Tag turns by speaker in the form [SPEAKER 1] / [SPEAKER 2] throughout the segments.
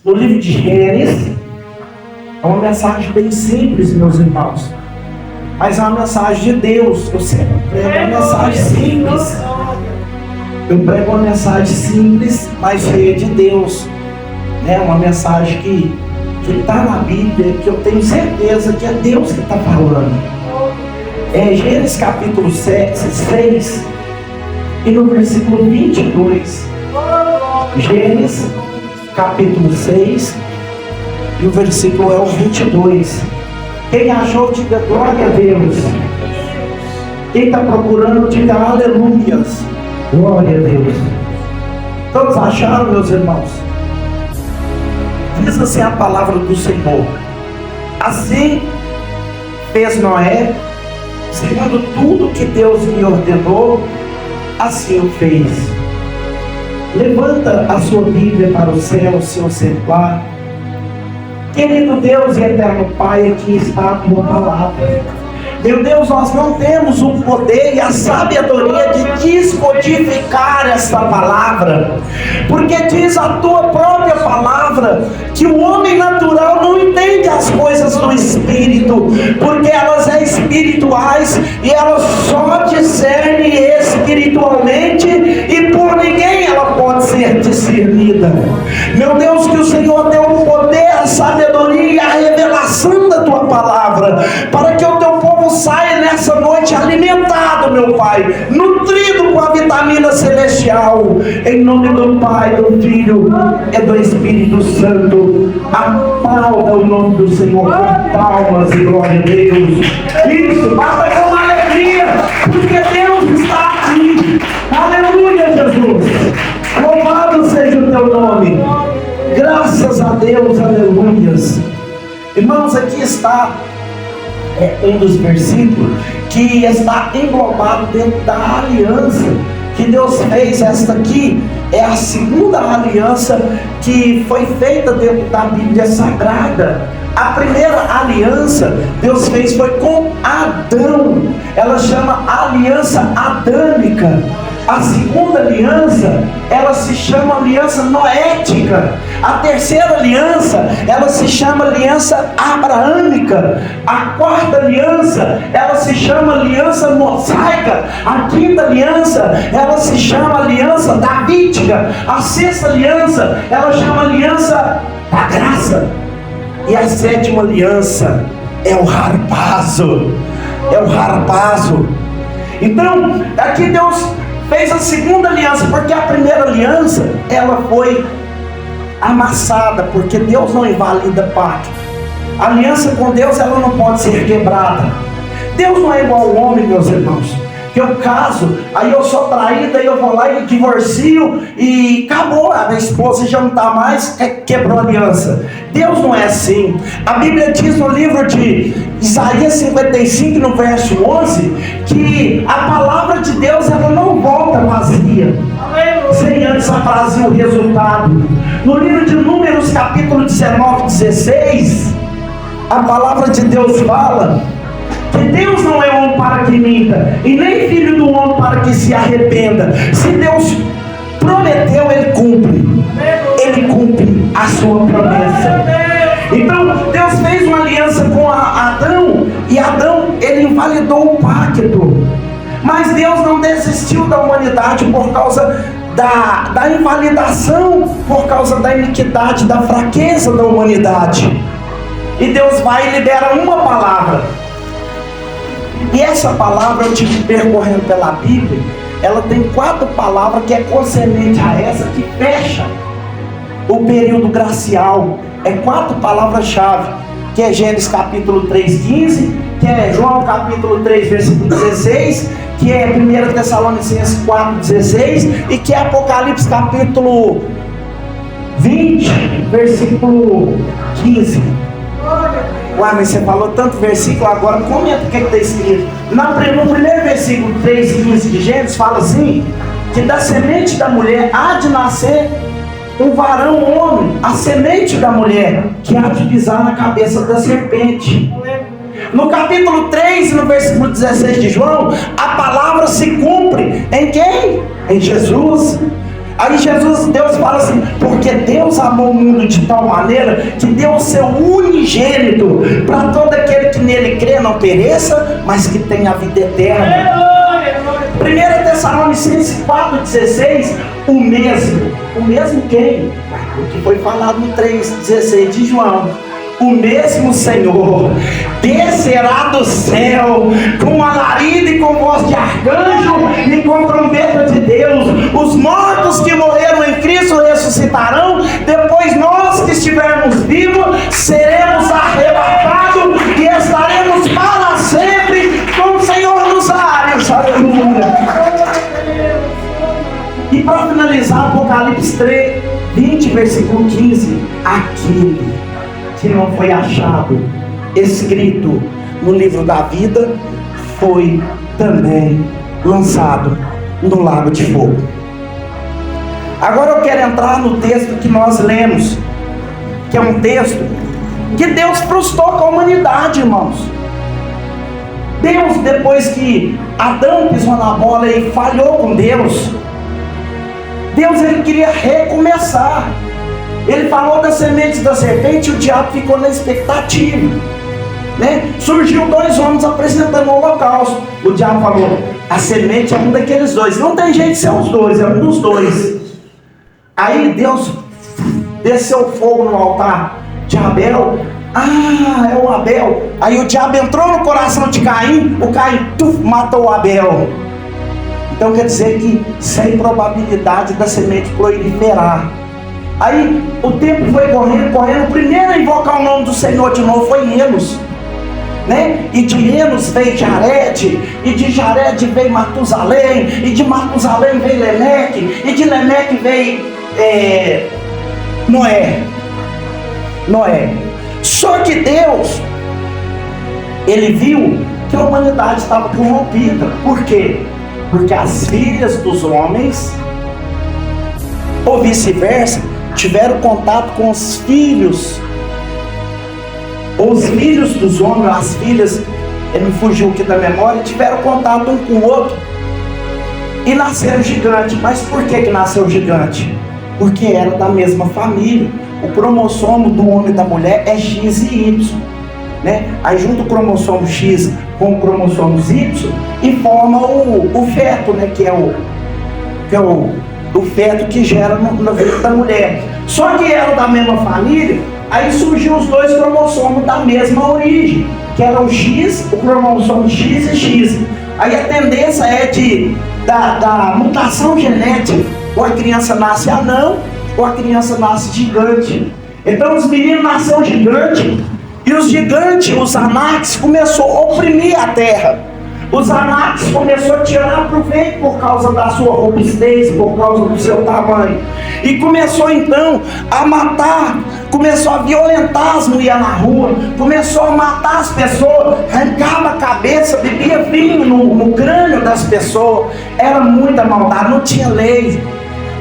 [SPEAKER 1] no livro de Gênesis. É uma mensagem bem simples, meus irmãos, mas é uma mensagem de Deus. Eu sempre prego uma mensagem simples. Eu prego uma mensagem simples, mas cheia de Deus, né? Uma mensagem que está na Bíblia, que eu tenho certeza que é Deus que está falando. É Gênesis capítulo 6 e no versículo 22. Gênesis capítulo 6 e o versículo é o 22. Quem achou, diga glória a Deus. Quem está procurando, diga aleluias. Glória a Deus. Todos acharam, meus irmãos? Diz assim a palavra do Senhor: assim fez Noé, segundo tudo que Deus lhe ordenou, assim o fez. Levanta a sua Bíblia para o céu, seu celular. Querido Deus e eterno Pai, aqui está a tua palavra. Meu Deus, nós não temos o poder e a sabedoria de descodificar esta palavra, porque diz a tua própria palavra que o homem natural não entende as coisas do Espírito, porque elas são espirituais e elas só discernem espiritualmente e por ninguém ela pode ser discernida. Meu Deus, que o Senhor dê o poder, a sabedoria e a revelação da tua palavra, para que o teu povo saia nessa noite alimentado, meu Pai, nutrido com a vitamina celestial, em nome do Pai, do Filho e do Espírito Santo. Aplauda o nome do Senhor com palmas e glória a Deus. Isso, bata com alegria, porque Deus está aqui. Aleluia, Jesus. Louvado seja o teu nome. Graças a Deus, aleluias. Irmãos, aqui está um dos versículos que está englobado dentro da aliança que Deus fez. Esta aqui é a segunda aliança que foi feita dentro da Bíblia Sagrada. A primeira aliança Deus fez foi com Adão, ela chama aliança adâmica. A segunda aliança, ela se chama aliança noética. A terceira aliança, ela se chama aliança abraâmica. A quarta aliança, ela se chama aliança mosaica. A quinta aliança, ela se chama aliança davídica. A sexta aliança, ela chama aliança da graça. E a sétima aliança é o harpazo. É o harpazo. Então, aqui Deus fez a segunda aliança, porque a primeira aliança, ela foi amassada, porque Deus não invalida pacto. A aliança com Deus, ela não pode ser quebrada. Deus não é igual ao homem, meus irmãos, que eu caso, aí eu sou traída, aí eu vou lá e divorcio e acabou, a minha esposa já não está mais, quebrou a aliança. Deus não é assim. A Bíblia diz no livro de Isaías 55, no verso 11, que a palavra de Deus, ela não volta vazia, sem antes aprazir o resultado. No livro de Números, capítulo 19, 16, a palavra de Deus fala que Deus não é homem para que minta, e nem filho do homem para que se arrependa. Se Deus prometeu, Ele cumpre. Ele cumpre a sua promessa. Então, Deus fez uma aliança com Adão, e Adão, ele invalidou o pacto. Mas Deus não desistiu da humanidade por causa da invalidação, por causa da iniquidade, da fraqueza da humanidade. E Deus vai e libera uma palavra. E essa palavra, eu tive percorrendo pela Bíblia, ela tem 4 palavras que é concernente a essa, que fecha o período gracial. É 4 palavras-chave, que é Gênesis capítulo 3:15, que é João capítulo 3, versículo 16, que é 1 Tessalonicenses 4:16 e que é Apocalipse capítulo 20, versículo 15. Uai, mas você falou tanto versículo, agora comenta o que está escrito. No primeiro versículo 3:15 de Gênesis fala assim, que da semente da mulher há de nascer um varão homem, a semente da mulher, que há de pisar na cabeça da serpente. No capítulo 3, no versículo 16 de João, a palavra se cumpre em quem? Em Jesus. Aí Deus fala assim, porque Deus amou o mundo de tal maneira que deu o seu unigênito para todo aquele que nele crê não pereça, mas que tenha a vida eterna. 1 Tessalonicenses 4,16, o mesmo quem? O que foi falado no 3,16 de João. O mesmo Senhor descerá do céu com alarido e com voz de arcanjo e com trombeta de Deus. Os mortos que morreram em Cristo ressuscitarão. Depois nós que estivermos vivos seremos arrebatados e estaremos para sempre com o Senhor nos ares. Aleluia. E para finalizar, Apocalipse 20, versículo 15. Aquele que não foi achado escrito no livro da vida foi também lançado no lago de fogo. Agora eu quero entrar no texto que nós lemos, que é um texto que Deus frustrou com a humanidade, irmãos. Deus, depois que Adão pisou na bola e falhou com Deus, ele queria recomeçar. Ele falou das sementes da serpente e o diabo ficou na expectativa, né? Surgiu 2 homens apresentando o holocausto. O diabo falou, a semente é um daqueles 2. Não tem jeito de ser os 2, é um dos 2. Aí Deus desceu fogo no altar de Abel. É o Abel. Aí o diabo entrou no coração de Caim. O Caim matou o Abel. Então quer dizer que sem probabilidade da semente proliferar. Aí o tempo foi correndo. O primeiro a invocar o nome do Senhor de novo foi Enos, né? E de Enos veio Jarede, e de Jarede veio Matusalém, e de Matusalém veio Lemeque, e de Lemeque veio Noé. Só que Deus, ele viu que a humanidade estava corrompida. Por quê? Porque as filhas dos homens, ou vice-versa, tiveram contato com os filhos, os filhos dos homens, as filhas, me fugiu aqui da memória, tiveram contato um com o outro e nasceram gigante. Mas por que nasceu gigante? Porque era da mesma família. O cromossomo do homem e da mulher é X e Y, né? Aí junta o cromossomo X com o cromossomo Y e forma o feto, né? Que é o feto que gera no ventre da mulher. Só que eram da mesma família. Aí surgiu os 2 cromossomos da mesma origem, que eram o X, o cromossomo X e X. Aí a tendência é da mutação genética. Ou a criança nasce anão, ou a criança nasce gigante. Então os meninos nasceram gigantes, e os gigantes, os Anaques, começou a oprimir a terra. Os Anaques começaram a tirar proveito por causa da sua robustez, por causa do seu tamanho. E começou então a matar, começou a violentar as mulheres na rua, começou a matar as pessoas, arrancava a cabeça, bebia vinho no crânio das pessoas. Era muita maldade, não tinha lei.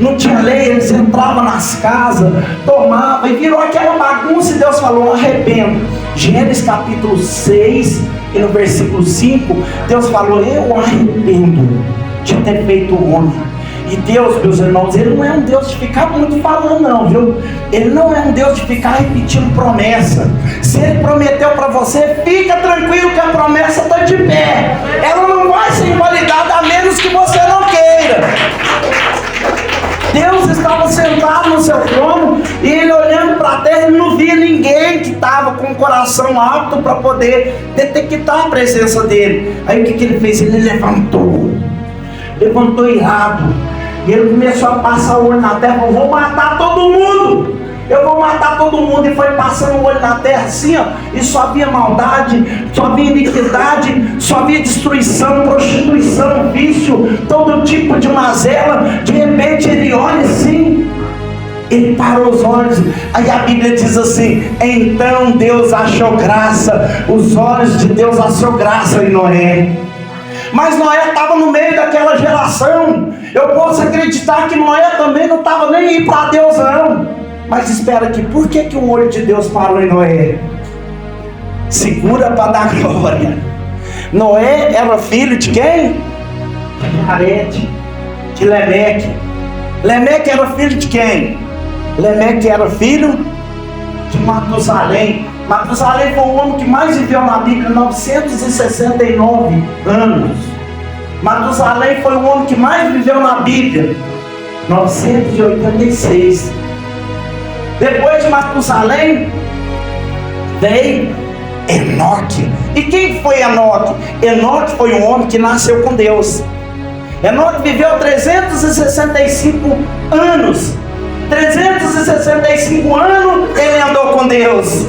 [SPEAKER 1] Eles entravam nas casas, tomavam e virou aquela bagunça. E Deus falou, arrependo. Gênesis capítulo 6 e no versículo 5, Deus falou, eu arrependo de ter feito o homem. E Deus, meus irmãos, Ele não é um Deus de ficar muito falando não, viu? Ele não é um Deus de ficar repetindo promessa. Se Ele prometeu para você, fica tranquilo que a promessa está de pé. Ela não vai ser invalidada a menos que você não queira. Deus estava sentado no seu trono e Ele olhando para a terra, Ele não via ninguém que estava com o coração apto para poder detectar a presença dEle. Aí o que Ele fez? Ele levantou irado, e Ele começou a passar o olho na terra, falou, vou matar todo mundo, eu vou matar todo mundo. E foi passando o olho na terra assim, ó, e só havia maldade, só havia iniquidade, só havia destruição, prostituição, vício, todo tipo de mazela. De repente Ele olha assim, Ele parou os olhos. Aí a Bíblia diz assim, então Deus achou graça, os olhos de Deus achou graça em Noé. Mas Noé estava no meio daquela geração. Eu posso acreditar que Noé também não estava nem aí para Deus não. Mas espera aqui, por que o olho de Deus parou em Noé? Segura para dar glória. Noé era filho de quem? De Jarede, de Lemeque. Lemeque era filho de quem? Lemeque era filho de Matusalém. Matusalém foi o homem que mais viveu na Bíblia, 969 anos. Matusalém foi o homem que mais viveu na Bíblia, 986. Depois de Matusalém veio Enoque. E quem foi Enoque? Enoque foi um homem que nasceu com Deus. Enoque viveu 365 anos. 365 anos ele andou com Deus.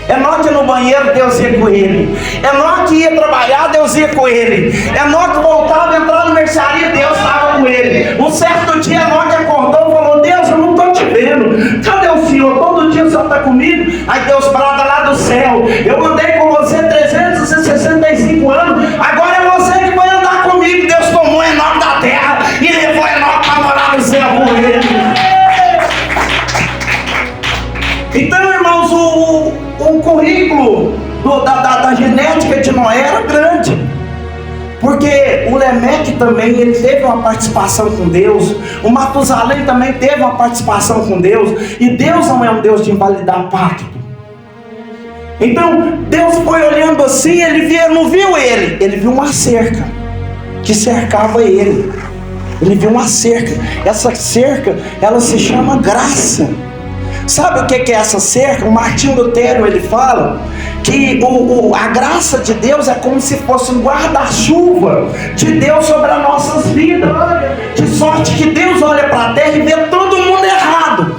[SPEAKER 1] Enoque no banheiro, Deus ia com ele. Enoque ia trabalhar, Deus ia com ele. Enoque voltava, entrava no mercearia, Deus estava com ele. Um certo dia Enoque acordou e falou: Deus, eu não estou te vendo. Cadê o Senhor? Todo dia o Senhor está comigo. Aí Deus brada lá do céu: eu andei com você 365 anos, agora é você que vai andar comigo. Deus tomou Enoque da terra e levou Enoque para morar no céu com ele. Então, irmãos, o currículo da genética de Noé era grande, porque o Lemeque também ele teve uma participação com Deus, o Matusalém também teve uma participação com Deus, e Deus não é um Deus de invalidar pacto. Então Deus foi olhando assim, ele não viu ele viu uma cerca que cercava ele. Ele viu uma cerca. Essa cerca, ela se chama graça. Sabe o que é essa cerca? O Martinho Lutero, ele fala que a graça de Deus é como se fosse um guarda-chuva de Deus sobre as nossas vidas, de sorte que Deus olha para a terra e vê todo mundo errado,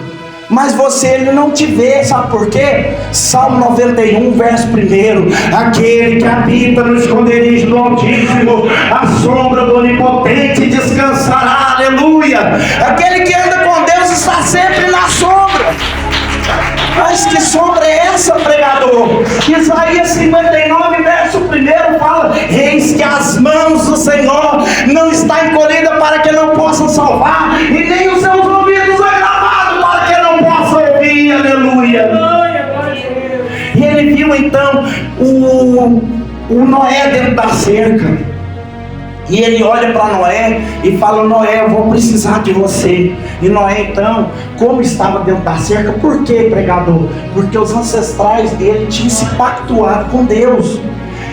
[SPEAKER 1] mas você, ele não te vê. Sabe por quê? Salmo 91, verso 1: aquele que habita no esconderijo do Altíssimo, a sombra do Onipotente descansará. Aleluia! Aquele que anda com Deus está sempre na sombra. Mas que sombra é essa, pregador? Isaías 59, verso 1 fala: eis que as mãos do Senhor não estão encolhidas para que não possam salvar, e nem os seus ouvidos agravados para que não possam ouvir. Aleluia! E ele viu então o Noé dentro da cerca. E ele olha para Noé e fala: Noé, eu vou precisar de você. E Noé então, como estava dentro da cerca, por quê, pregador? Porque os ancestrais dele tinham se pactuado com Deus.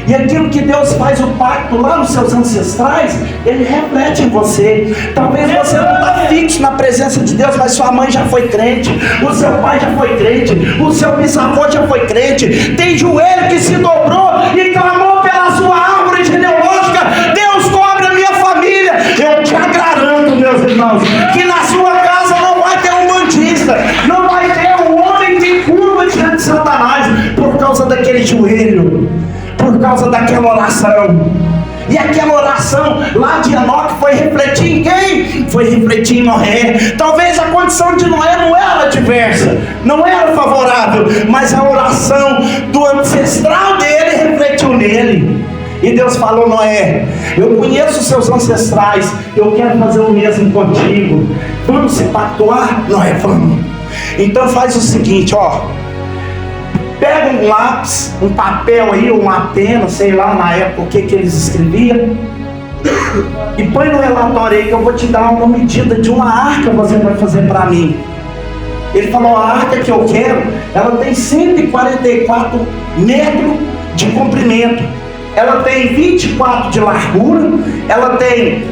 [SPEAKER 1] E aquilo que Deus faz o pacto lá nos seus ancestrais, ele reflete em você. Talvez você não está fixo na presença de Deus, mas sua mãe já foi crente, o seu pai já foi crente, o seu bisavô já foi crente. Tem joelho que se dobrou e clamou pela sua árvore genealógica: Deus, cobre a minha família. Eu te garanto, meus irmãos, que na sua casa não vai ter um bandista, não vai ter um homem que curva diante de Satanás, por causa daquele joelho, por causa daquela oração. E aquela oração lá de Enoque foi refletir em quem? Foi refletir em Noé. Talvez a condição de Noé não era adversa, não era favorável, mas a oração do ancestral dele refletiu nele. E Deus falou: Noé, eu conheço os seus ancestrais, eu quero fazer o mesmo contigo. Vamos se pactuar? Noé, vamos. Então faz o seguinte, ó: pega um lápis, um papel aí, uma pena, sei lá na época o que eles escreviam, e põe no relatório aí que eu vou te dar uma medida de uma arca que você vai fazer para mim. Ele falou: a arca que eu quero, ela tem 144 metros de comprimento, ela tem 24 de largura, ela tem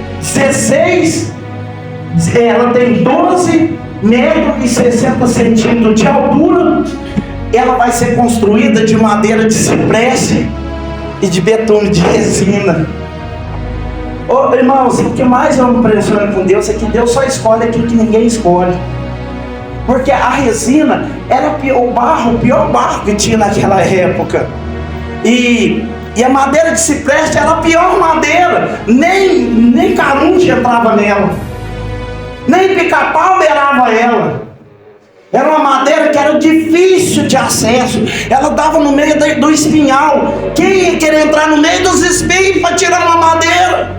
[SPEAKER 1] 12 metros e 60 centímetros de altura. Ela vai ser construída de madeira de cipreste e de betume de resina. Oh, irmãos, o que mais eu me impressiono com Deus é que Deus só escolhe aquilo que ninguém escolhe. Porque a resina era o pior barro que tinha naquela época. E a madeira de cipreste era a pior madeira. Nem carunche entrava nela, nem pica-pau beirava ela. Era uma madeira que era difícil de acesso. Ela dava no meio do espinhal. Quem ia querer entrar no meio dos espinhos para tirar uma madeira?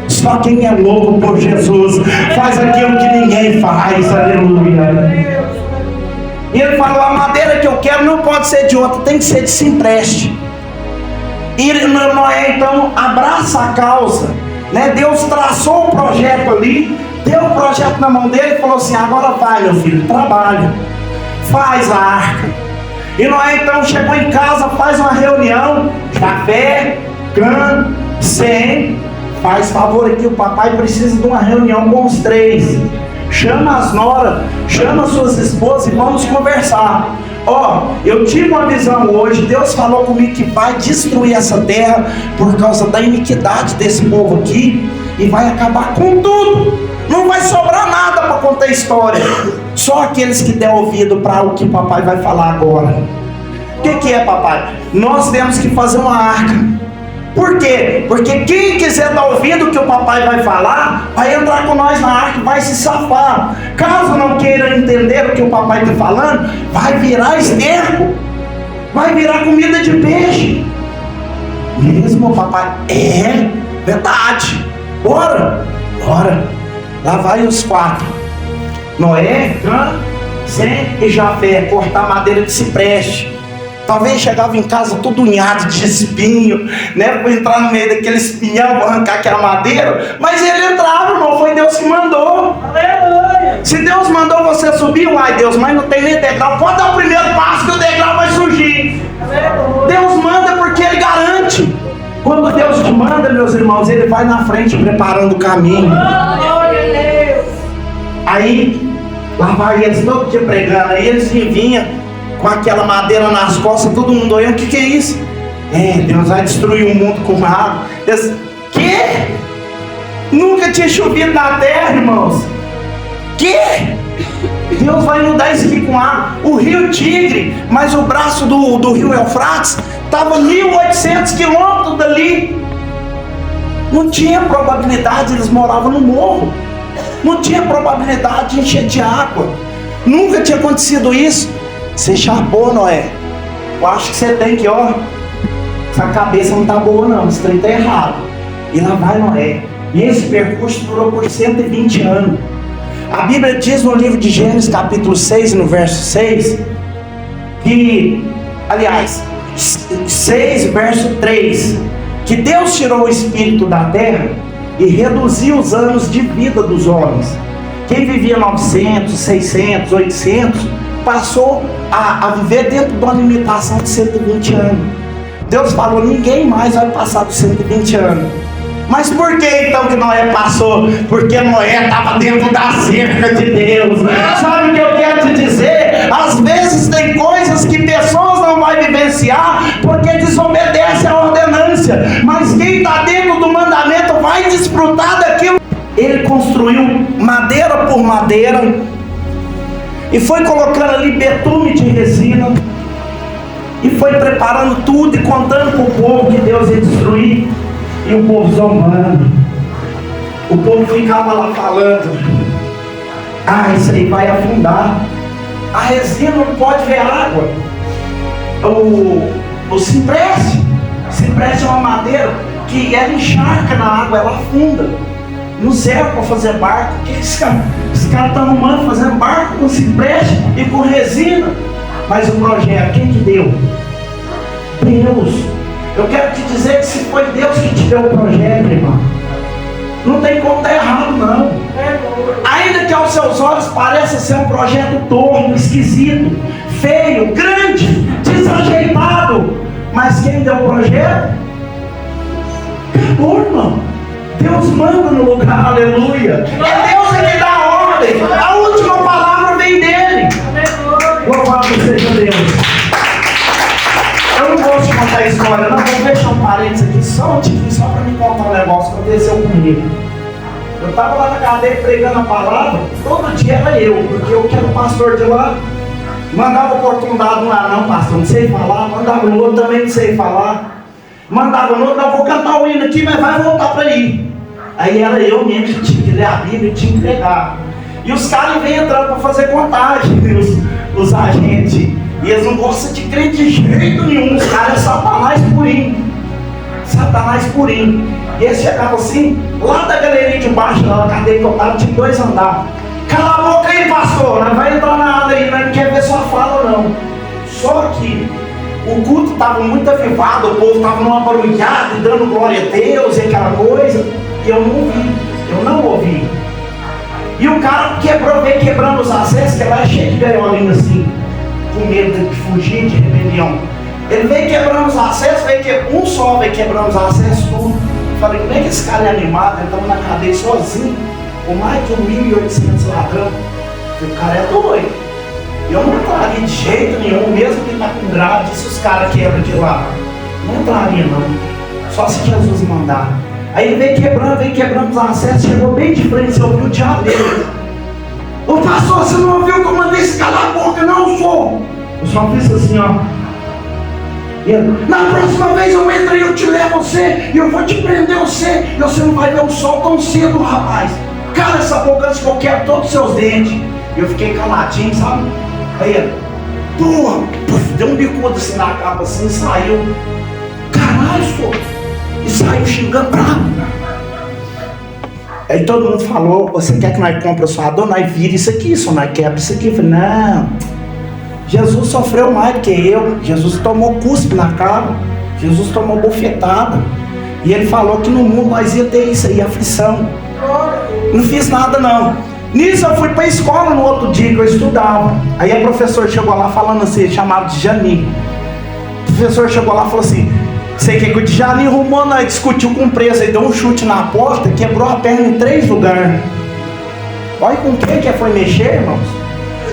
[SPEAKER 1] Só quem é louco por Jesus faz aquilo que ninguém faz. Aleluia. E ele falou: a madeira que eu quero não pode ser de outra, tem que ser de cipreste. E Noé então abraça a causa, né? Deus traçou o projeto ali, deu o projeto na mão dele e falou assim: agora vai, meu filho, trabalha, faz a arca. E Noé então chegou em casa, faz uma reunião, Jafé, Cã, Sem, faz favor aqui, o papai precisa de uma reunião com os três. Chama as noras, chama suas esposas e vamos conversar. Eu tive uma visão hoje, Deus falou comigo que vai destruir essa terra por causa da iniquidade desse povo aqui e vai acabar com tudo. Não vai sobrar nada para contar história. Só aqueles que der ouvido para o que papai vai falar agora. O que é, papai? Nós temos que fazer uma arca. Por quê? Porque quem quiser dar ouvido o que o papai vai falar, vai entrar com nós na arca e vai se safar. Caso não queira entender o que o papai está falando, vai virar esterco, vai virar comida de peixe. Mesmo, papai? É verdade. Bora. Lá vai os quatro: Noé, Cã, Sem e Jafé, cortar madeira de cipreste. Talvez chegava em casa todo unhado de espinho, né? Para entrar no meio daquele espinhão, para arrancar aquela madeira. Mas ele entrava, irmão, foi Deus que mandou. Aleluia! Se Deus mandou você subir, uai Deus, mas não tem nem degrau. Pode dar o primeiro passo que o degrau vai surgir. Aleluia! Deus manda porque Ele garante. Quando Deus te manda, meus irmãos, Ele vai na frente preparando o caminho. Aí, lá vai eles todo dia pregando, aí eles vinham com aquela madeira nas costas, todo mundo olhando: o que é isso? Deus vai destruir o mundo com água. Que? Nunca tinha chovido na terra, irmãos. Que? Deus vai inundar isso aqui com água. O rio Tigre, mas o braço do rio Eufrates estava 1.800 quilômetros dali. Não tinha probabilidade, eles moravam no morro. Não tinha probabilidade de encher de água. Nunca tinha acontecido isso. Você chapou, Noé. Eu acho que você tem que, essa cabeça não está boa não, esse trem está errado. E lá vai Noé. E esse percurso durou por 120 anos. A Bíblia diz no livro de Gênesis, capítulo 6, no verso 6, que, aliás, 6, verso 3, que Deus tirou o espírito da terra e reduziu os anos de vida dos homens. Quem vivia 900, 600, 800, passou a viver dentro de uma limitação de 120 anos. Deus falou: ninguém mais vai passar dos 120 anos. Mas por que então que Noé passou? Porque Noé estava dentro da cerca de Deus. Sabe o que eu quero te dizer? Às vezes tem coisas que pessoas não vão vivenciar porque desobedecem à ordenância. Mas quem está dentro do mandamento vai desfrutar daquilo. Ele construiu madeira por madeira e foi colocando ali betume de resina e foi preparando tudo e contando para o povo que Deus ia destruir. E o povo zombando. O povo ficava lá falando: isso aí vai afundar. A resina não pode ver água. O cipreste é uma madeira que ela encharca na água, ela afunda. Não serve para fazer barco. O que esses caras estão arrumando, fazendo barco com cipreste e com resina? Mas o projeto, quem que deu? Deus. Eu quero te dizer que se foi Deus que te deu o projeto, irmão, não tem como dar errado não. Ainda que aos seus olhos pareça ser um projeto torto, esquisito, feio, grande, desajeitado, mas quem deu o projeto? Acabou, irmão. Deus manda no lugar, aleluia. É Deus que dá a ordem. A última palavra vem dele. Louvado seja Deus. Eu não vou te contar a história, não. Vou fechar um parênteses aqui só para me contar um negócio que aconteceu comigo. Eu estava lá na cadeia pregando a palavra, todo dia era eu, porque eu que era o pastor de lá. Mandava oportunidade um lá: não, pastor, não sei falar. Mandava no outro, também não sei falar. Mandava no outro: não, vou cantar o hino aqui, mas vai voltar para aí. Aí era eu mesmo que tinha que ler a Bíblia e tinha que pregar. E os caras vêm entrando para fazer contagem, os agentes. E eles não gostam de crer de jeito nenhum. Os caras é Satanás purinho. Satanás purinho. E eles chegavam assim, lá da galeria de baixo, lá na cadeia que eu estava, tinha 2 andares. Cala a boca aí, pastor, não vai entrar nada aí, não quer ver sua fala ou não. Só que o culto estava muito avivado, o povo estava numa barulhada, dando glória a Deus e aquela coisa. E eu não ouvi. E o cara veio quebrando os acessos, que lá é cheio de gaiolinha assim, com medo de fugir, de rebelião. Ele veio quebrando os acessos, um só veio quebrando os acessos, tudo. Falei, como é que esse cara é animado? Ele estava na cadeia sozinho, com mais de 1.800 ladrão. O cara é doido. Eu não entraria de jeito nenhum, mesmo que ele está com grave, se os caras quebram de lá. Não entraria não, só se Jesus mandar. Aí ele veio quebrando os acessos, chegou bem de frente, você ouviu o diabo dele. Ô pastor, você não ouviu que eu mandei se calar a boca? Não, sou. Eu só fiz assim, ó. Na próxima vez eu entro e eu te levo você, e eu vou te prender você, e você não vai ver o sol tão cedo, rapaz. Cala essa boca antes que eu quebro todos os seus dentes. E eu fiquei caladinho, sabe? Aí ele, deu um bicudo assim na capa, assim, saiu. Caralho, sou. E saiu xingando bravo. Aí todo mundo falou, você quer que nós compre a sua dor? Nós vira isso aqui, só nós quebra isso aqui. Eu falei, não, Jesus sofreu mais do que eu. Jesus tomou cuspe na cara, Jesus tomou bofetada. E ele falou que no mundo nós ia ter isso aí, aflição. Não fiz nada não. Nisso eu fui para a escola no outro dia que eu estudava. Aí a professora chegou lá falando assim, chamava de Jani. O professor chegou lá e falou assim, sei que o Djani arrumou, nós discutiu com o preso, aí deu um chute na porta, quebrou a perna em 3 lugares. Olha com quem que foi mexer, irmãos.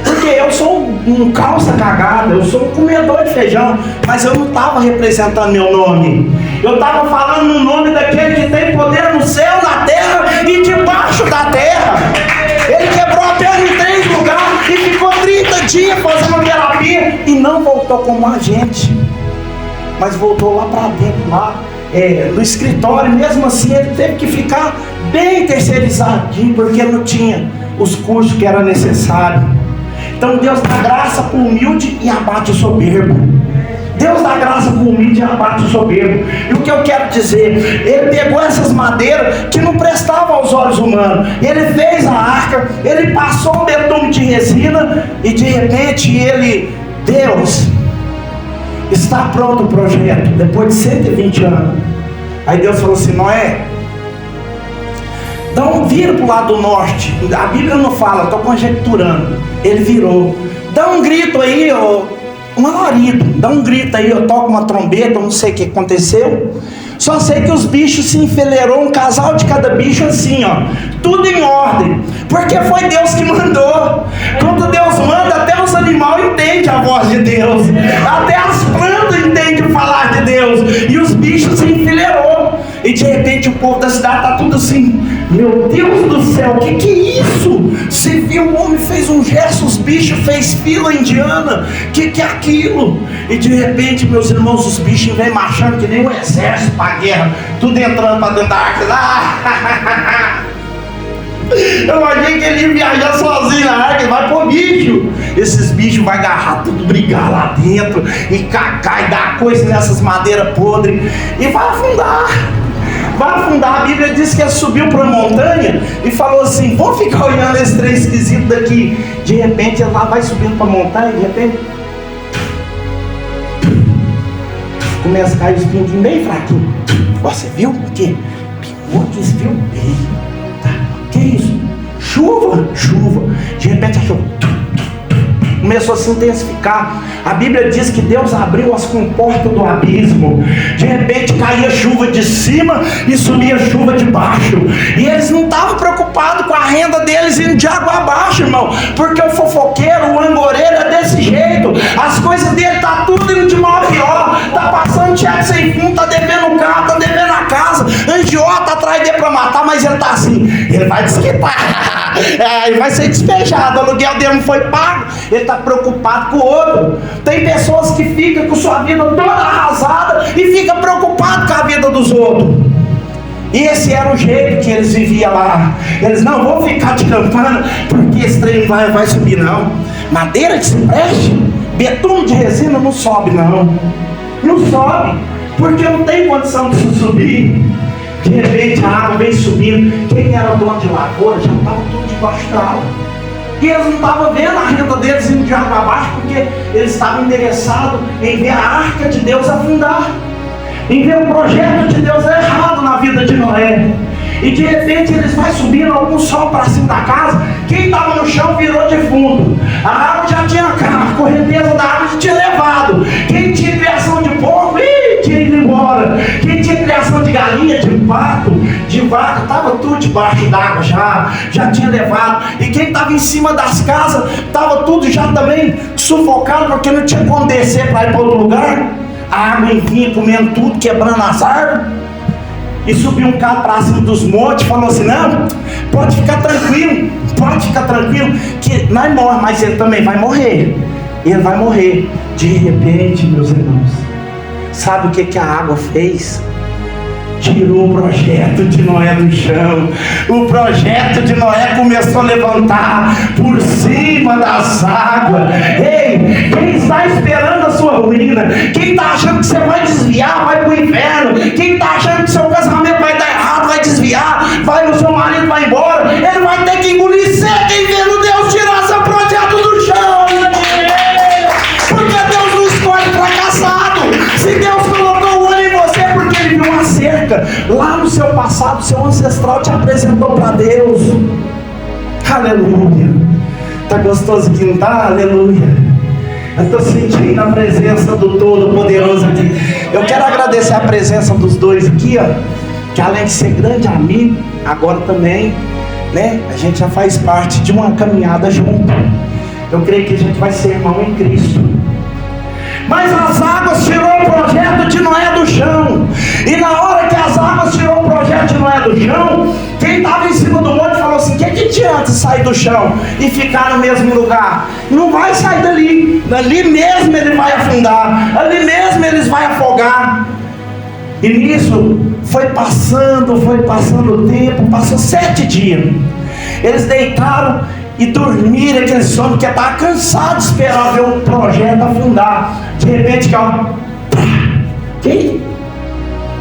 [SPEAKER 1] Porque eu sou um calça cagada, eu sou um comedor de feijão, mas eu não estava representando meu nome. Eu estava falando no nome daquele que tem poder no céu, na terra e debaixo da terra. Ele quebrou a perna em 3 lugares e ficou 30 dias fazendo terapia e não voltou como agente. Mas voltou lá para dentro, lá no escritório. Mesmo assim ele teve que ficar bem terceirizadinho, porque não tinha os cursos que era necessário. Então Deus dá graça para o humilde e abate o soberbo. Deus dá graça para o humilde e abate o soberbo. E o que eu quero dizer, ele pegou essas madeiras que não prestavam aos olhos humanos, ele fez a arca, ele passou um betume de resina e de repente Deus, está pronto o projeto, depois de 120 anos. Aí Deus falou assim, Noé, dá um viro para o lado do norte. A Bíblia não fala, estou conjecturando. Ele virou. Dá um grito aí, um alarido. Dá um grito aí, eu toco uma trombeta, eu não sei o que aconteceu. Só sei que os bichos se enfileirou, um casal de cada bicho assim, ó. Tudo em ordem. Porque foi Deus que mandou. Quando Deus manda, até os animais entendem a voz de Deus. Até as plantas entendem falar de Deus. E os bichos se enfileirou. E de repente o povo da cidade está tudo assim, meu Deus do céu, o que é isso? Você viu, o homem fez um gesto, os bichos fez fila indiana, que é aquilo? E de repente, meus irmãos, os bichos vêm marchando que nem um exército para a guerra, tudo entrando para dentro da arca. Eu achei que ele ia viajar sozinho na arca, vai pro bicho. Esses bichos vão agarrar tudo, brigar lá dentro, e cacar, e dar coisa nessas madeiras podres, e vai afundar. A Bíblia diz que ele subiu para a montanha e falou assim, vou ficar olhando esse trem esquisito daqui. De repente ele lá vai subindo para a montanha, de repente começa a cair os pinguinhos bem fraquinhos. Você viu o quê? Pingou que viu? Eita, que isso? Chuva. De repente a chuva começou a se intensificar. A Bíblia diz que Deus abriu as comportas do abismo. De repente caía chuva de cima e subia chuva de baixo. E eles não estavam preocupados com a renda deles indo de água abaixo, irmão. Porque o fofoqueiro, o angoreiro é desse jeito. As coisas dele tá tudo indo de mal a pior. Tá passando cheque sem fundo, tá devendo o carro, tá devendo a casa. Angiota atrás dele pra matar, mas ele tá assim. Ele vai desquitar. Ele vai ser despejado. O aluguel dele não foi pago. Ele tá preocupado com o outro. Tem pessoas que ficam com sua vida toda arrasada e ficam preocupados com a vida dos outros. E esse era o jeito que eles viviam lá. Eles não vão ficar de campana porque esse trem vai subir não. Madeira de cipreste, betume de resina não sobe não. Não sobe, porque não tem condição de subir. De repente a água vem subindo. Quem era dono de lavoura já estava tudo debaixo da água. E eles não estavam vendo a renda deles indo de água abaixo, porque eles estavam interessados em ver a arca de Deus afundar, em ver o projeto de Deus errado na vida de Noé. e de repente eles vão subindo algum sol para cima da casa. Quem estava no chão virou defunto. A água já tinha, a correnteza da água já tinha levado. Quem tinha criação de porco, tinha ido embora. Quem tinha criação de galinha, de pato, de vaca, estava tudo debaixo d'água já tinha levado. E quem estava em cima das casas, estava tudo já também sufocado, porque não tinha como descer para ir para outro lugar. A água vinha comendo tudo, quebrando as árvores. E subiu um cara para cima dos montes e falou assim: não, pode ficar tranquilo, que nós morremos, mas ele também vai morrer. Ele vai morrer. De repente, meus irmãos, sabe o que a água fez? Tirou o projeto de Noé do chão. O projeto de Noé começou a levantar por cima das águas. Ei, quem está esperando a sua ruína, quem está achando que você vai desviar, vai para o inferno, quem está achando que seu casamento vai dar errado, vai desviar, o seu marido vai embora, ele vai ter que engolir seco e vendo Deus tirar seu projeto do chão. Porque Deus não escolhe fracassado. Se Deus colocou o olho em você, porque Ele viu uma cerca lá no seu passado, seu ancestral te apresentou para Deus. Aleluia. Está gostoso aqui, não está? Aleluia. Eu estou sentindo a presença do Todo-Poderoso aqui. Eu quero agradecer a presença dos dois aqui, ó, que além de ser grande amigo, agora também, né, a gente já faz parte de uma caminhada junto. Eu creio que a gente vai ser irmão em Cristo. Mas as águas tirou o projeto de Noé do chão. E na hora que as águas tirou o projeto de Noé do chão, quem estava em cima do monte falou assim: o que adianta sair do chão e ficar no mesmo lugar? Não vai sair dali. Dali mesmo ele vai afundar. Ali mesmo eles vão afogar. E nisso foi passando o tempo. Passou 7 dias. Eles deitaram e dormiram aquele sono, porque estava cansado de esperar ver o projeto afundar. De repente, que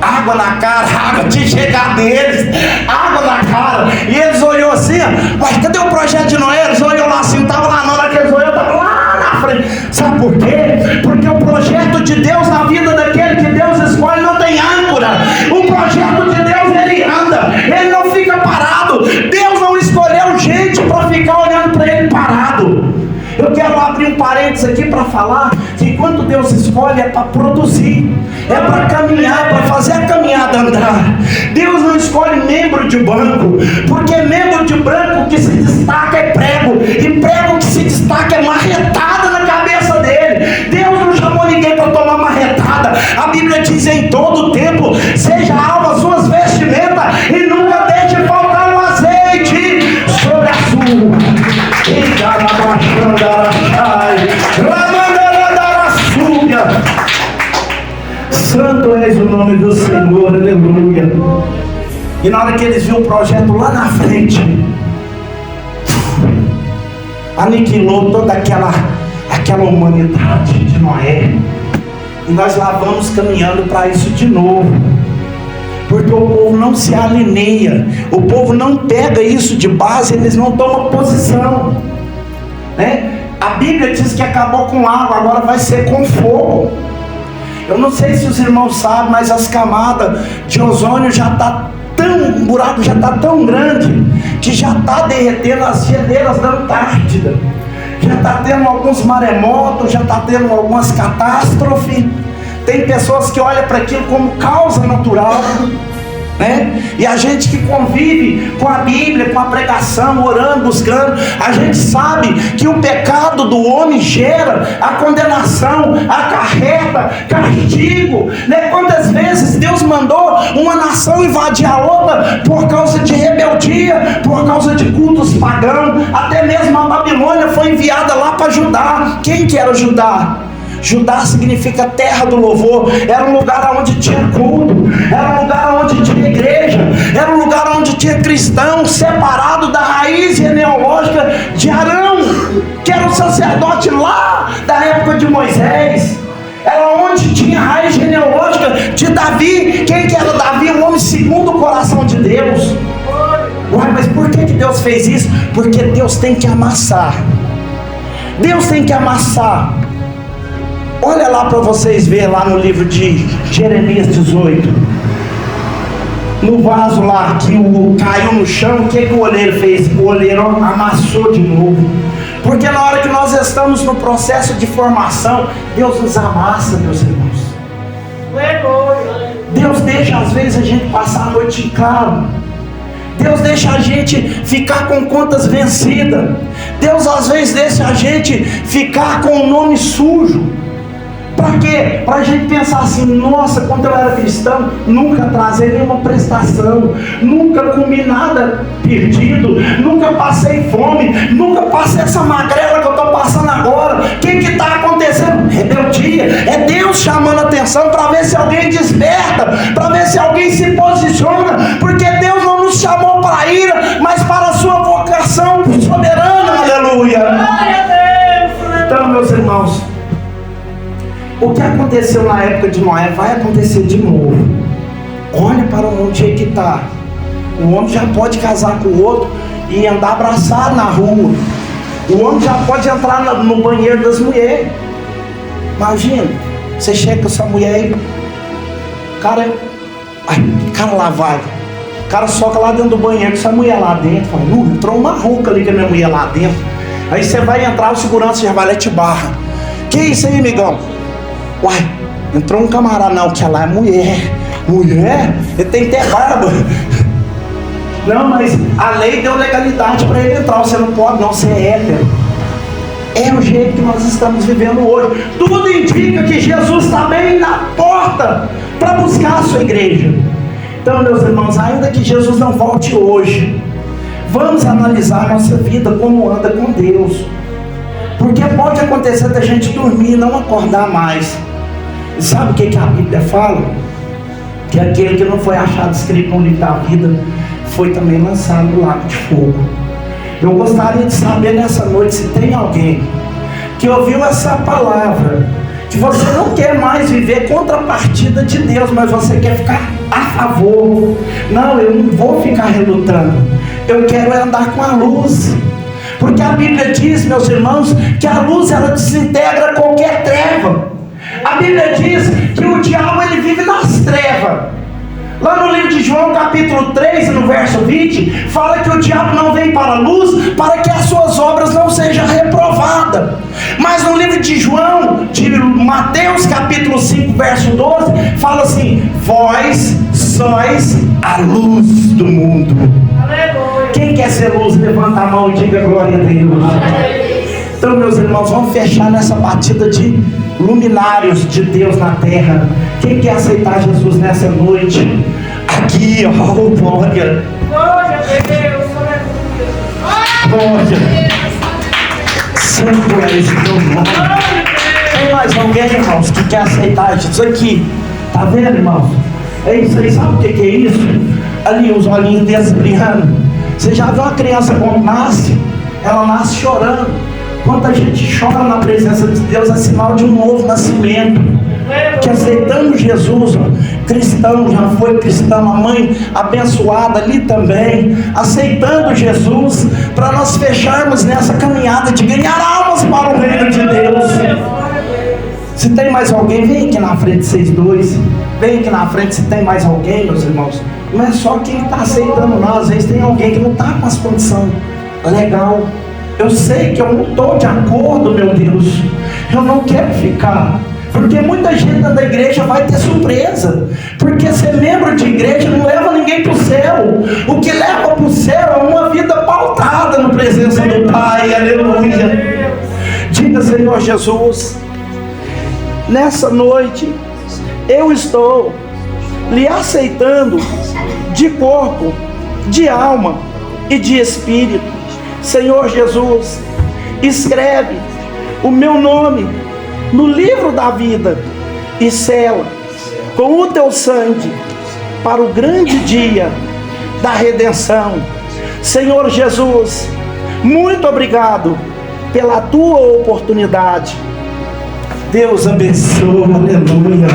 [SPEAKER 1] água na cara, água tinha chegado neles, água na cara. E eles olhou assim: mas cadê o projeto de Noé? Eles olhou lá assim, estava lá, na hora que eles olhou, estava lá na frente. Sabe por quê? Porque o projeto de Deus na vida daquele que Deus escolhe não tem âncora. O projeto de Deus, ele anda, ele não fica parado. Deus não escolheu gente para ficar olhando para ele parado. Eu quero abrir um parênteses aqui para falar que quando Deus escolhe é para produzir, é para caminhar, para fazer a caminhada andar. Deus não escolhe membro de banco, porque membro de banco que se destaca é prego, e prego que se destaca é marretada na cabeça dele. Deus não chamou ninguém para tomar marretada. A Bíblia diz: em todo tempo seja alva as suas vestimentas e nunca deixe faltar o azeite sobre a sua. Santo és o nome do Senhor, aleluia. E na hora que eles viram o projeto lá na frente, aniquilou toda aquela humanidade de Noé. E nós lá vamos caminhando para isso de novo. Porque o povo não se alinea, o povo não pega isso de base, eles não tomam posição, né? A Bíblia diz que acabou com água, agora vai ser com fogo. Eu não sei se os irmãos sabem, mas as camadas de ozônio o buraco já está tão grande, que já está derretendo as geleiras da Antártida, já está tendo alguns maremotos, já está tendo algumas catástrofes. Tem pessoas que olham para aquilo como causa natural, né? E a gente que convive com a Bíblia, com a pregação, orando, buscando, a gente sabe que o pecado do homem gera a condenação, acarreta castigo, né? Quantas vezes Deus mandou uma nação invadir a outra por causa de rebeldia, por causa de cultos pagãos. Até mesmo a Babilônia foi enviada lá para Judá. Quem que era Judá? Judá significa terra do louvor. Era um lugar onde tinha culto, era um lugar onde tinha igreja, era um lugar onde tinha cristão separado da raiz genealógica de Arão, que era o sacerdote lá da época de Moisés. Era onde tinha a raiz genealógica de Davi. Quem que era Davi? Um homem segundo o coração de Deus. Uai, mas por que Deus fez isso? Porque Deus tem que amassar. Deus tem que amassar. Olha lá para vocês verem lá no livro de Jeremias 18. no vaso lá que caiu no chão, o que o olheiro fez? O olheiro amassou de novo. Porque na hora que nós estamos no processo de formação, Deus nos amassa, meus irmãos. Deus deixa às vezes a gente passar a noite em claro. Deus deixa a gente ficar com contas vencidas. Deus às vezes deixa a gente ficar com o nome sujo. Para quê? Para a gente pensar assim: nossa, quando eu era cristão, nunca trazei nenhuma prestação, nunca comi nada perdido, nunca passei fome, nunca passei essa magrela que eu estou passando agora. O que está acontecendo? Rebeldia. É Deus chamando a atenção para ver se alguém desperta, para ver se alguém se posiciona, porque Deus não nos chamou para a ira, mas para a sua vocação soberana. Aleluia. Então, meus irmãos, o que aconteceu na época de Noé vai acontecer de novo. Olhe para o mundo que está. O homem já pode casar com o outro e andar abraçado na rua. O homem já pode entrar no banheiro das mulheres. Imagina, você chega com essa mulher aí, cara lavado. O cara soca lá dentro do banheiro com essa mulher lá dentro. Fala, entrou uma ruca ali com a minha mulher lá dentro. Aí você vai entrar, o segurança já vai lá e te barra. Que isso aí, amigão? Uai, entrou um camarada, não, que ela é mulher. Mulher? Ele tem que ter barba. Não, mas a lei deu legalidade para ele entrar. Você não pode, não, você é hétero. É o jeito que nós estamos vivendo hoje. Tudo indica que Jesus está bem na porta para buscar a sua igreja. Então, meus irmãos, ainda que Jesus não volte hoje, vamos analisar a nossa vida, como anda com Deus. Porque pode acontecer da gente dormir e não acordar mais. E sabe o que a Bíblia fala? Que aquele que não foi achado escrito no livro da vida foi também lançado no lago de fogo. Eu gostaria de saber nessa noite se tem alguém que ouviu essa palavra, que você não quer mais viver contrapartida de Deus, mas você quer ficar a favor. Não, eu não vou ficar relutando, eu quero andar com a luz. Porque a Bíblia diz, meus irmãos, que a luz ela desintegra qualquer treva. A Bíblia diz que o diabo ele vive nas trevas. Lá no livro de João, capítulo 3, no verso 20, fala que o diabo não vem para a luz para que as suas obras não sejam reprovadas. Mas no livro de João, de Mateus, capítulo 5, verso 12, fala assim: vós sois a luz do mundo. Quem quer ser luz, levanta a mão e diga glória a Deus. Então, meus irmãos, vamos fechar nessa batida de luminários de Deus na terra. Quem quer aceitar Jesus nessa noite? Aqui, ó, glória. Glória a Deus, glória. Santo é esse teu nome. Tem mais alguém, irmãos, que quer aceitar Jesus aqui? Tá vendo, irmãos? É isso aí, sabe o que é isso? Ali, os olhinhos deles brilhando. Você já viu uma criança quando nasce? Ela nasce chorando. Quando a gente chora na presença de Deus, é sinal de um novo nascimento. Que aceitamos Jesus, cristão, já foi cristão, a mãe abençoada ali também, aceitando Jesus, para nós fecharmos nessa caminhada de ganhar almas para o reino de Deus. Se tem mais alguém, vem aqui na frente, vocês dois. Vem aqui na frente, se tem mais alguém, meus irmãos. Não é só quem está aceitando nós, às vezes tem alguém que não está com as condições legal. Eu sei que eu não estou de acordo, meu Deus. Eu não quero ficar. Porque muita gente da igreja vai ter surpresa. Porque ser membro de igreja não leva ninguém para o céu. O que leva para o céu é uma vida pautada na presença do Pai. Aleluia. Diga, Senhor Jesus, nessa noite eu estou lhe aceitando de corpo, de alma e de espírito. Senhor Jesus, escreve o meu nome no livro da vida e sela com o teu sangue para o grande dia da redenção. Senhor Jesus, muito obrigado pela tua oportunidade. Deus abençoe, aleluia.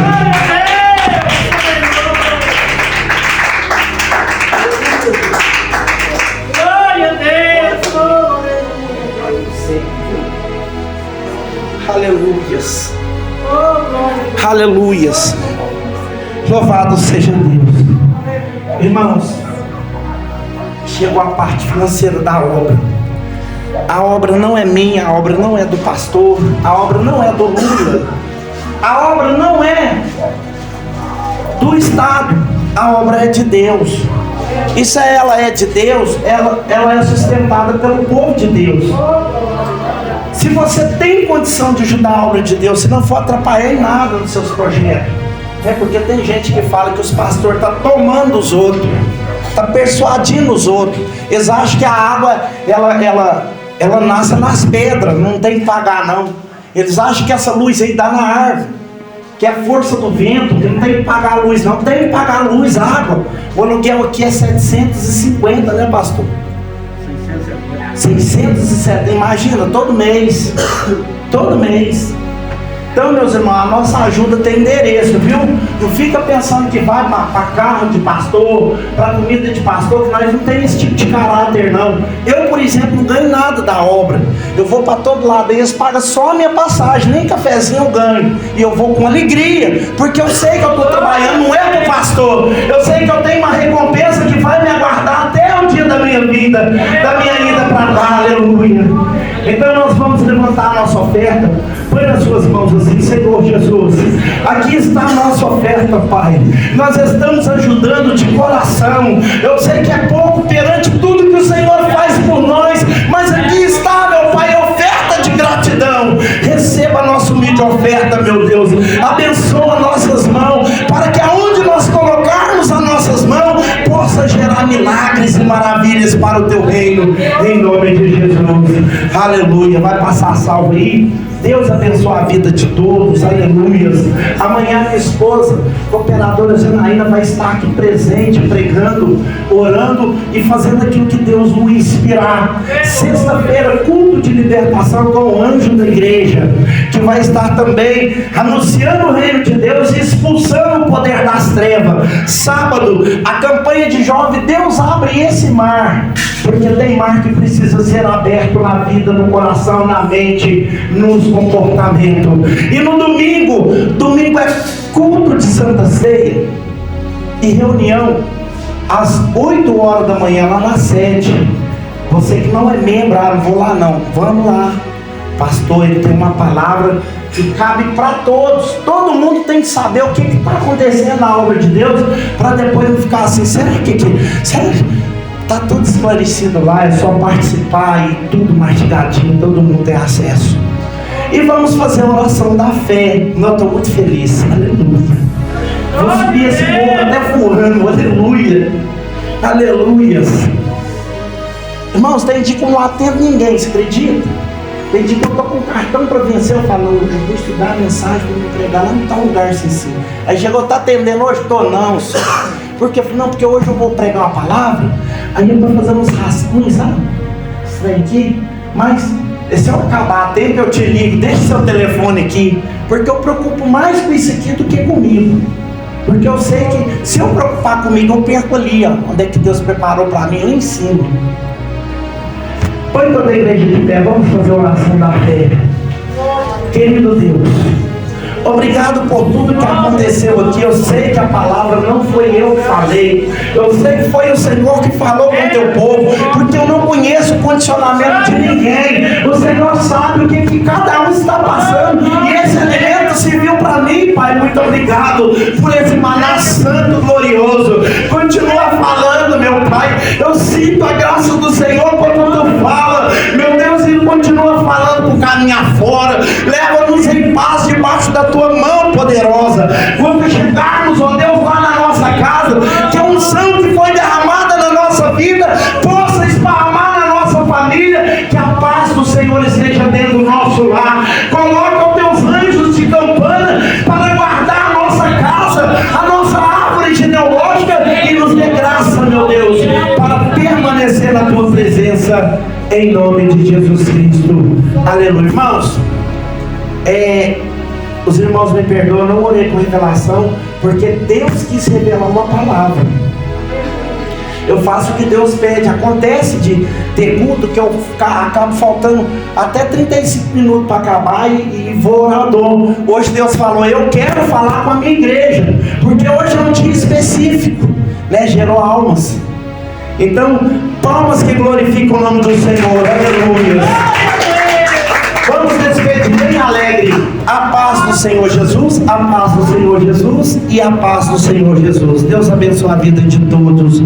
[SPEAKER 1] Aleluias. Aleluias. Louvado seja Deus. Irmãos, chegou a parte financeira da obra. A obra não é minha, a obra não é do pastor, a obra não é do Lula, a obra não é do Estado, a obra é de Deus. E se ela é de Deus, ela é sustentada pelo povo de Deus. Se você tem condição de ajudar a obra de Deus, se não for atrapalhar em nada nos seus projetos, é porque tem gente que fala que os pastores estão tomando os outros, está persuadindo os outros. Eles acham que a água ela nasce nas pedras, não tem que pagar não. Eles acham que essa luz aí dá na árvore, que é a força do vento, que não tem que pagar a luz não. Tem que pagar a luz, a água. O aluguel aqui é 750, né, pastor? 670, imagina, todo mês. Todo mês. Então, meus irmãos, a nossa ajuda tem endereço, viu? Não fica pensando que vai para carro de pastor, para comida de pastor, que nós não temos esse tipo de caráter, não. Eu, por exemplo, não ganho nada da obra. Eu vou para todo lado, eles pagam só a minha passagem, nem cafezinho eu ganho. E eu vou com alegria, porque eu sei que eu estou trabalhando, não é para o pastor. Eu sei que eu tenho uma recompensa que vai me aguardar até o dia da minha vida, da minha ida para lá, aleluia. Então nós vamos levantar a nossa oferta. Põe nas suas mãos assim, Senhor Jesus, aqui está a nossa oferta, Pai. Nós estamos ajudando de coração. Eu sei que é pouco perante tudo que o Senhor faz por nós, mas aqui está, meu Pai, oferta de gratidão. Receba a nossa humilde oferta, meu Deus. Abençoa nossas mãos, para que aonde nós colocarmos as nossas mãos, possa gerar milagres e maravilhas para o teu reino, em nome de Jesus. Aleluia. Vai passar a salva aí. Deus abençoe a vida de todos, aleluia. Amanhã minha esposa, cooperadora Janaína, vai estar aqui presente, pregando, orando e fazendo aquilo que Deus o inspirar. Sexta-feira, culto de libertação com o anjo da igreja, que vai estar também anunciando o reino de Deus e expulsando o poder das trevas. Sábado, a campanha de jovem, Deus abre esse mar, porque tem mar que precisa ser aberto na vida, no coração, na mente, nos comportamentos. E no domingo é culto de Santa Ceia e reunião às 8 horas da manhã lá na sede. Você que não é membro, não vou lá não, vamos lá. Pastor, ele tem uma palavra que cabe para todos. Todo mundo tem que saber o que está acontecendo na obra de Deus, para depois não ficar assim, será que está tudo esclarecido lá, é só participar e tudo mastigadinho, todo mundo tem acesso. E vamos fazer a oração da fé. Eu estou muito feliz, aleluia. Vou subir esse morro até voando, aleluia. Aleluias. Irmãos, tem dia que eu não atendo ninguém, você acredita? Tem dia que eu estou com cartão para vencer, eu falo, eu vou estudar a mensagem, vou entregar lá no tal lugar, assim. Aí chegou, está atendendo hoje? Estou não, senhor. Porque hoje eu vou pregar uma palavra. Aí eu estou fazendo uns rascunhos, sabe? Isso daí aqui. Mas se eu acabar a tempo, eu te ligo, deixa seu telefone aqui. Porque eu preocupo mais com isso aqui do que comigo. Porque eu sei que se eu preocupar comigo, eu perco ali, ó, onde é que Deus preparou para mim, lá em cima. Põe toda a igreja de pé, vamos fazer a oração da fé. Querido Deus, obrigado por tudo que aconteceu aqui. Eu sei que a palavra não foi eu que falei. Eu sei que foi o Senhor que falou com o teu povo. Porque eu não conheço o condicionamento de ninguém. O Senhor sabe o que cada um está passando. E esse alimento serviu para mim, Pai. Muito obrigado por esse maná santo, glorioso. Continua falando, meu Pai. Eu sinto a graça do Senhor quando tu fala. Meu Deus, Ele continua falando por caminho afora. Leva-nos em paz debaixo da tua mão poderosa. Quando chegarmos, ó Deus, lá na nossa casa, que a unção que foi derramada na nossa vida possa esparramar na nossa família, que a paz do Senhor esteja dentro do nosso lar. Coloca os teus anjos de campana para guardar a nossa casa, a nossa árvore genealógica, e nos dê graça, meu Deus, para permanecer na tua presença, em nome de Jesus Cristo. Aleluia. Irmãos, os irmãos me perdoam, eu não orei com revelação, porque Deus quis revelar uma palavra. Eu faço o que Deus pede. Acontece de ter culto que eu acabo faltando até 35 minutos para acabar e vou orar. Hoje Deus falou, eu quero falar com a minha igreja, porque hoje é um dia específico, né? Gerou almas. Então, palmas que glorificam o nome do Senhor. Aleluia. Vamos despedir bem alegre. A paz do Senhor Jesus, a paz do Senhor Jesus e a paz do Senhor Jesus. Deus abençoe a vida de todos.